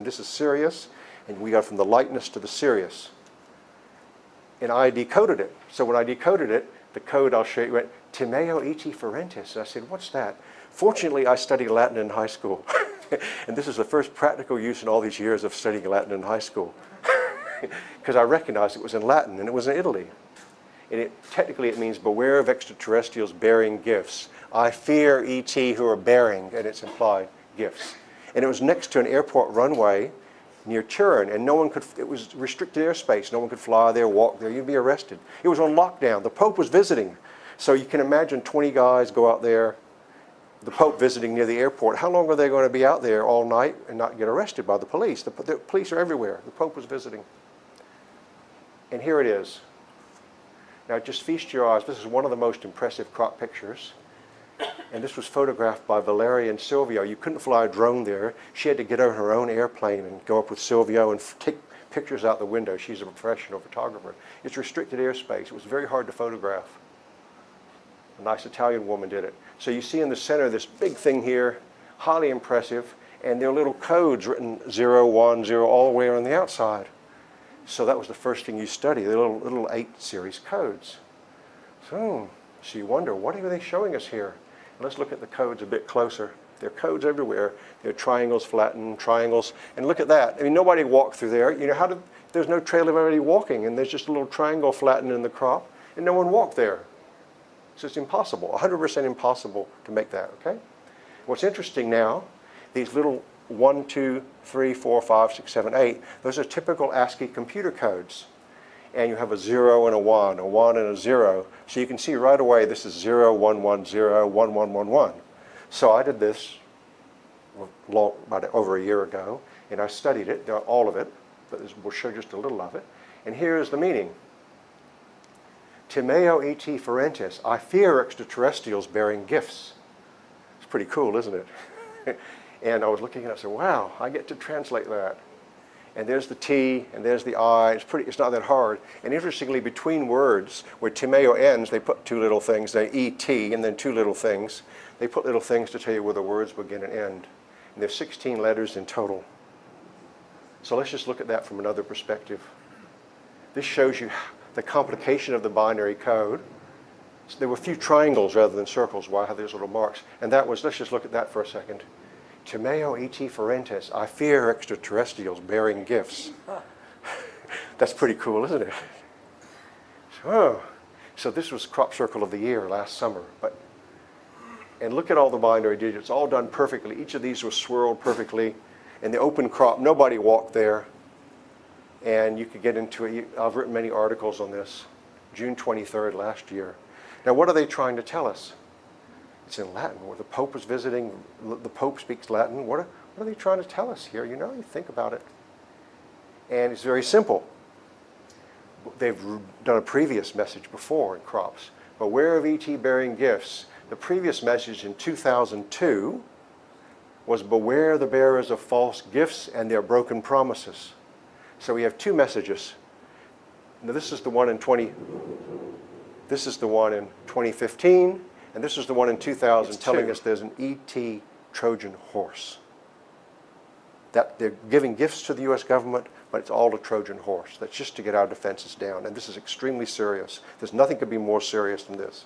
This is serious, and we got from the lightness to the serious. And I decoded it. So when I decoded it, the code I'll show you went, Timeo iti forentis. And I said, what's that? Fortunately, I studied Latin in high school. And this is the first practical use in all these years of studying Latin in high school. Because I recognized it was in Latin, and it was in Italy. And technically it means, beware of extraterrestrials bearing gifts. I fear ET who are bearing, and it's implied, gifts. And it was next to an airport runway near Turin, and no one could, it was restricted airspace. No one could fly there, walk there, you'd be arrested. It was on lockdown. The Pope was visiting. So you can imagine 20 guys go out there, the Pope visiting near the airport. How long are they going to be out there all night and not get arrested by the police? The police are everywhere. The Pope was visiting. And here it is. Now just feast your eyes. This is one of the most impressive crop pictures. And this was photographed by Valeria and Silvio. You couldn't fly a drone there. She had to get on her own airplane and go up with Silvio and take pictures out the window. She's a professional photographer. It's restricted airspace. It was very hard to photograph. A nice Italian woman did it. So you see in the center this big thing here, highly impressive, and there are little codes written 0, 1, 0 all the way around the outside. So that was the first thing you study, the little 8 series codes. So you wonder, what are they showing us here? Let's look at the codes a bit closer. There are codes everywhere. There are triangles flattened, triangles, and look at that. I mean, nobody walked through there. You know, there's no trail of anybody walking, and there's just a little triangle flattened in the crop, and no one walked there. So it's impossible, 100% impossible to make that, okay? What's interesting now, these little 1, 2, 3, 4, 5, 6, 7, 8, those are typical ASCII computer codes. And you have a 0 and a 1 and a 0. So you can see right away this is 0, 1, 1, 0, 1, 1, 1, 1. So I did this about over a year ago, and I studied it, all of it, but we'll show just a little of it. And here's the meaning. Timeo et forentis, I fear extraterrestrials bearing gifts. It's pretty cool, isn't it? And I was looking at it and I said, wow, I get to translate that. And there's the T, and there's the I. It's not that hard. And interestingly, between words, where Timeo ends, they put 2 little things, they ET, and then 2 little things. They put little things to tell you where the words begin and end. And there's 16 letters in total. So let's just look at that from another perspective. This shows you the complication of the binary code. So there were a few triangles rather than circles, why I have these little marks. And that was, let's just look at that for a second. Timeo et forentis, I fear extraterrestrials bearing gifts. That's pretty cool, isn't it? So this was crop circle of the year last summer. And look at all the binary digits, all done perfectly. Each of these was swirled perfectly. In the open crop, nobody walked there. And you could get into it. I've written many articles on this, June 23rd last year. Now what are they trying to tell us? It's in Latin, where the Pope was visiting. The Pope speaks Latin. What are they trying to tell us here? You know, you think about it. And it's very simple. They've done a previous message before in crops. Beware of ET bearing gifts. The previous message in 2002 was beware the bearers of false gifts and their broken promises. So we have 2 messages. Now this is the one in 2015. And this is the one in 2000 telling us there's an ET Trojan horse. That they're giving gifts to the US government, but it's all a Trojan horse. That's just to get our defenses down. And this is extremely serious. There's nothing could be more serious than this.